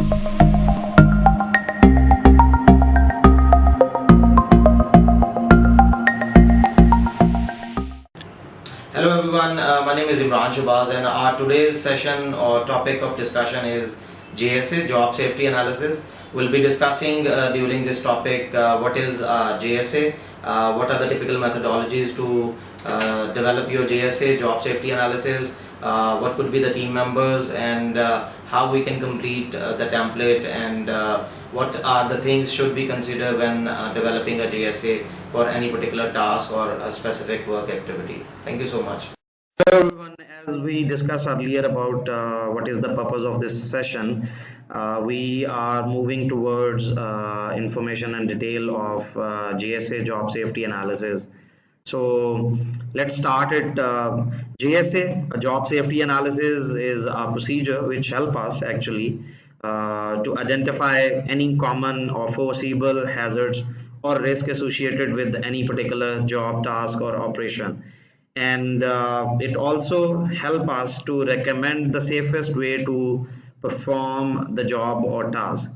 Hello everyone, my name is Imran Shahbaz and our today's session or topic of discussion is JSA, Job Safety Analysis. We'll be discussing during this topic what is JSA, what are the typical methodologies to develop your JSA, Job Safety Analysis, what could be the team members and how we can complete the template and what are the things should be considered when developing a JSA for any particular task or a specific work activity. Thank you so much. Hello everyone, as we discussed earlier about what is the purpose of this session, we are moving towards information and detail of JSA job safety analysis. So let's start it. JSA, a job safety analysis, is a procedure which help us actually to identify any common or foreseeable hazards or risk associated with any particular job, task, or operation. And it also help us to recommend the safest way to perform the job or task.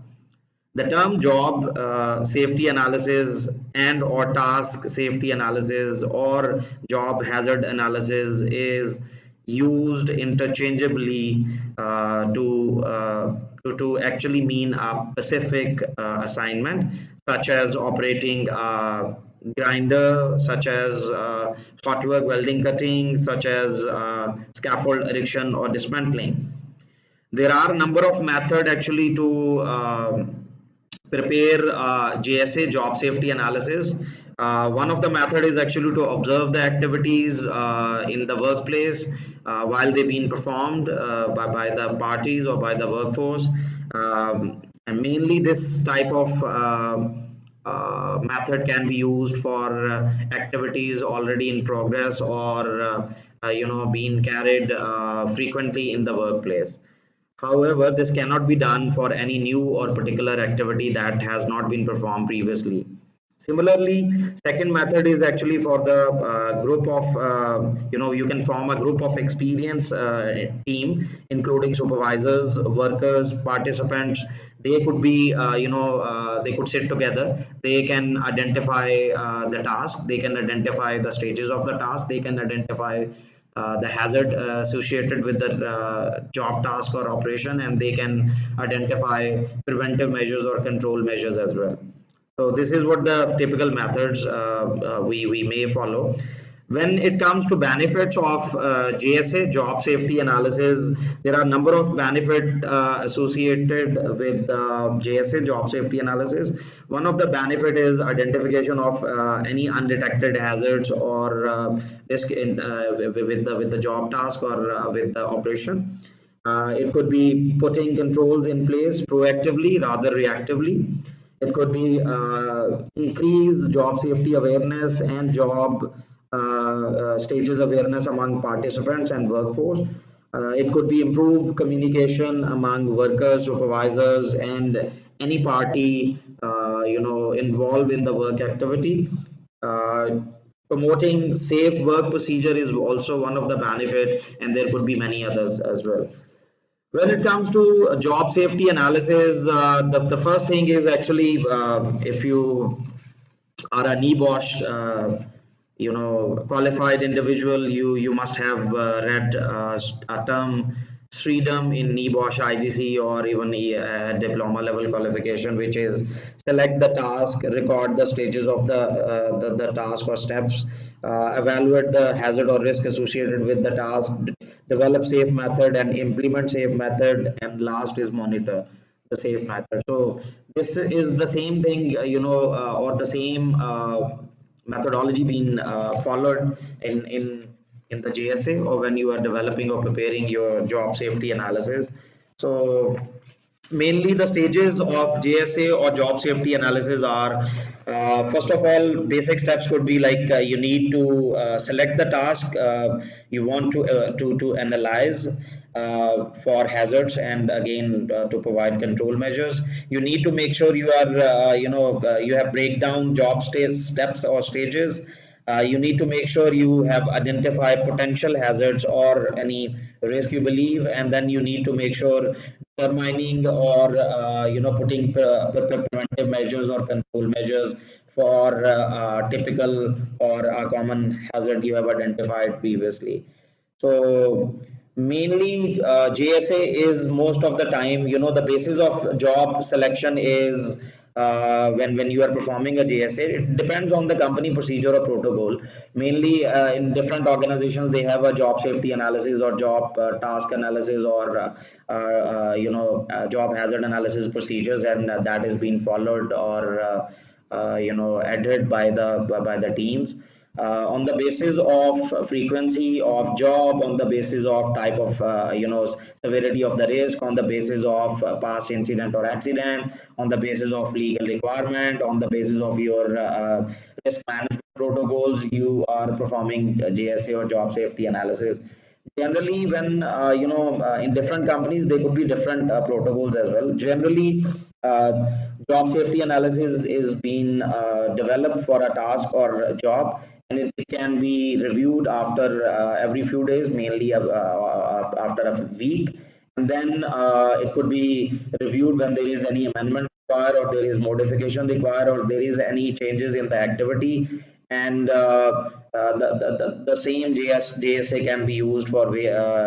The term job safety analysis and or task safety analysis or job hazard analysis is used interchangeably to actually mean a specific assignment, such as operating a grinder, such as hot work welding cutting, such as scaffold erection or dismantling. There are a number of methods actually to prepare JSA job safety analysis. One of the method is actually to observe the activities in the workplace while they being performed by the parties or by the workforce. And mainly this type of method can be used for activities already in progress or being carried frequently in the workplace. However, this cannot be done for any new or particular activity that has not been performed previously. Similarly, second method is actually for the group of, you can form a group of experienced team, including supervisors, workers, participants. They could be, they could sit together. They can identify the task. They can identify the stages of the task. They can identify the hazard associated with the job task or operation, and they can identify preventive measures or control measures as well. So this is what the typical methods we may follow. When it comes to benefits of JSA, job safety analysis, there are a number of benefits associated with JSA, job safety analysis. One of the benefit is identification of any undetected hazards or risk with the job task or with the operation. It could be putting controls in place proactively rather reactively. It could be increase job safety awareness and job stages awareness among participants and workforce. It could be improve communication among workers, supervisors, and any party involved in the work activity. Promoting safe work procedure is also one of the benefit, and there could be many others as well. When it comes to job safety analysis, the first thing is actually if you are a NEBOSH, qualified individual, you must have read a term freedom in NEBOSH IGC or even diploma level qualification, which is select the task, record the stages of the task or steps, evaluate the hazard or risk associated with the task, develop safe method and implement safe method, and last is monitor the safe method. So this is the same thing, or the same methodology being followed in the JSA or when you are developing or preparing your job safety analysis. So mainly the stages of JSA or job safety analysis are first of all, basic steps could be like you need to select the task you want to analyze for hazards, and again to provide control measures. You need to make sure you are you have breakdown job steps or stages. You need to make sure you have identified potential hazards or any risk you believe, and then you need to make sure determining or putting preventive measures or control measures for typical or a common hazard you have identified previously. So mainly JSA is most of the time, the basis of job selection is when you are performing a JSA, it depends on the company procedure or protocol. Mainly in different organizations, they have a job safety analysis or job task analysis or job hazard analysis procedures, and that is being followed or adhered by the teams on the basis of frequency of job, on the basis of type of severity of the risk, on the basis of past incident or accident, on the basis of legal requirement, on the basis of your risk management protocols, you are performing JSA or job safety analysis. Generally, when in different companies, there could be different protocols as well. Generally, uh, job safety analysis is being developed for a task or a job, and it can be reviewed after every few days, mainly after a week, and then it could be reviewed when there is any amendment required, or there is modification required, or there is any changes in the activity, and the same JSA can be used for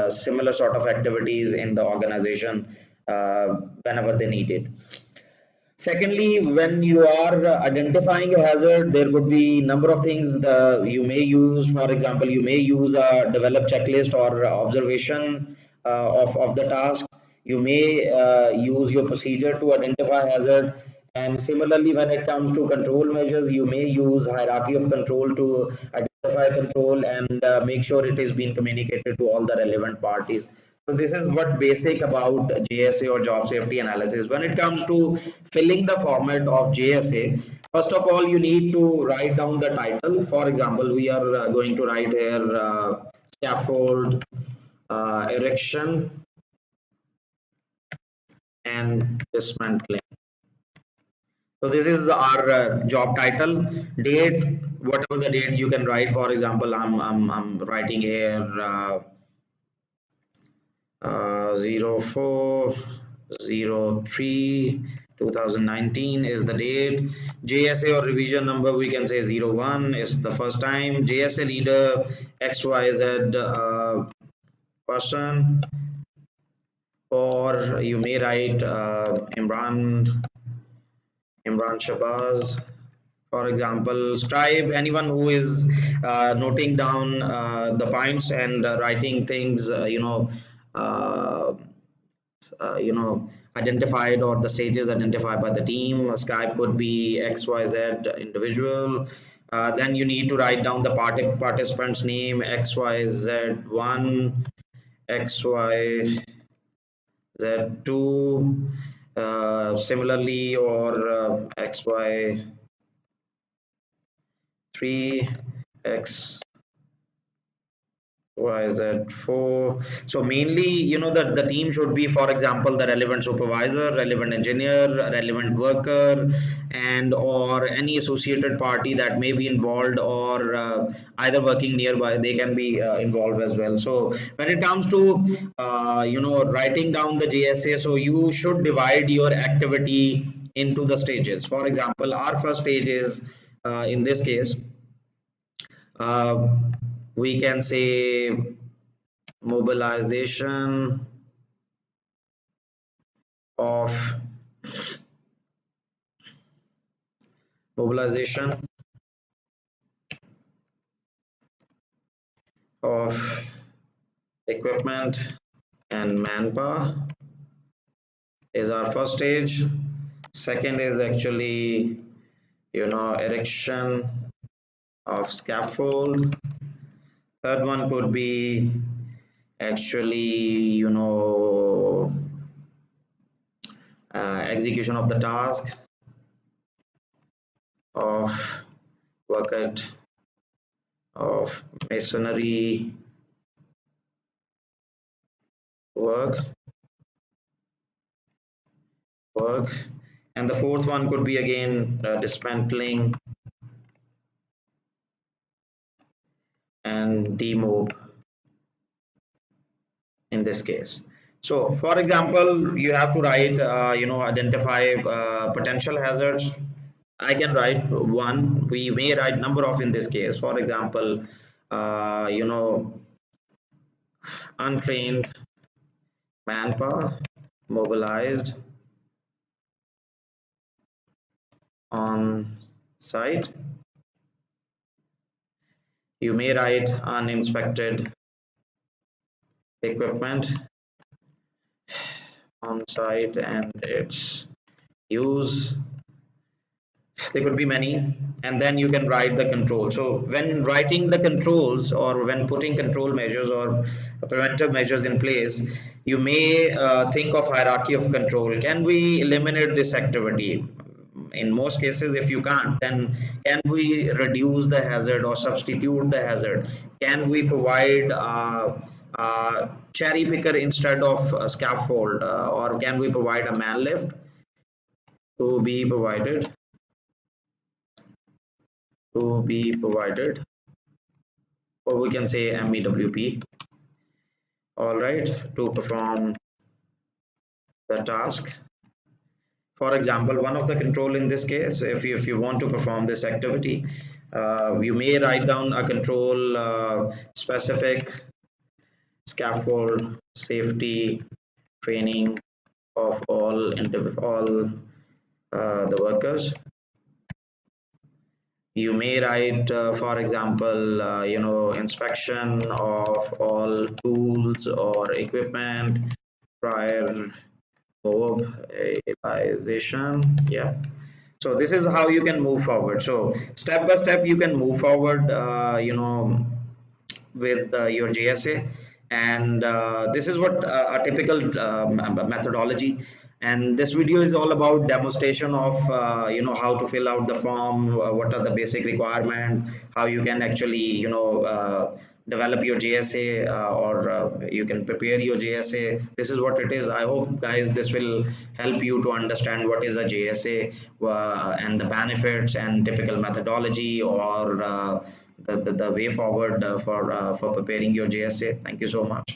similar sort of activities in the organization whenever they need it. Secondly, when you are identifying a hazard, there could be number of things you may use. For example, you may use a developed checklist or observation of the task. You may use your procedure to identify hazard. And similarly, when it comes to control measures, you may use hierarchy of control to identify control and make sure it is being communicated to all the relevant parties. So this is what basic about JSA or job safety analysis. When it comes to filling the format of JSA, first of all, you need to write down the title. For example, we are going to write here scaffold erection and dismantling. So this is our job title, date, whatever the date you can write. For example, I'm writing here 0403 2019 is the date. JSA or revision number, we can say 01 is the first time. JSA leader XYZ person, or you may write Imran Shahbaz. For example, scribe, anyone who is noting down the points and writing things, uh, identified, or the stages identified by the team. A scribe could be XYZ individual. Then you need to write down the participant's name, XYZ1, XYZ2, similarly, or XY3, XYZ4. So mainly, the team should be, for example, the relevant supervisor, relevant engineer, relevant worker, and or any associated party that may be involved, or either working nearby, they can be involved as well. So when it comes to writing down the JSA, so you should divide your activity into the stages. For example, our first stage is in this case, uh, we can say mobilization of mobilization of equipment and manpower is our first stage. Second is actually erection of scaffold. Third one could be actually execution of the task of bucket of masonry work work. And the fourth one could be again dismantling and demob in this case. So, for example, you have to write, identify potential hazards. I can write one. We may write number of in this case. For example, untrained manpower mobilized on site. You may write uninspected equipment on site and its use. There could be many, and then you can write the control. So when writing the controls, or when putting control measures or preventive measures in place, you may think of hierarchy of control. Can we eliminate this activity? In most cases, if you can't, then can we reduce the hazard or substitute the hazard? Can we provide cherry picker instead of a scaffold, or can we provide a man lift to be provided or we can say MEWP, all right, to perform the task. For example, one of the control in this case, if you want to perform this activity, you may write down a control specific scaffold safety training of all the workers. You may write, for example, inspection of all tools or equipment prior mobilization. Yeah. So this is how you can move forward. So step by step, you can move forward, with your JSA, and this is what a typical methodology. And this video is all about demonstration of how to fill out the form, what are the basic requirements, how you can actually develop your JSA, or you can prepare your JSA. This is what it is. I hope, guys, this will help you to understand what is a JSA, and the benefits and typical methodology, or the way forward for preparing your JSA. Thank you so much.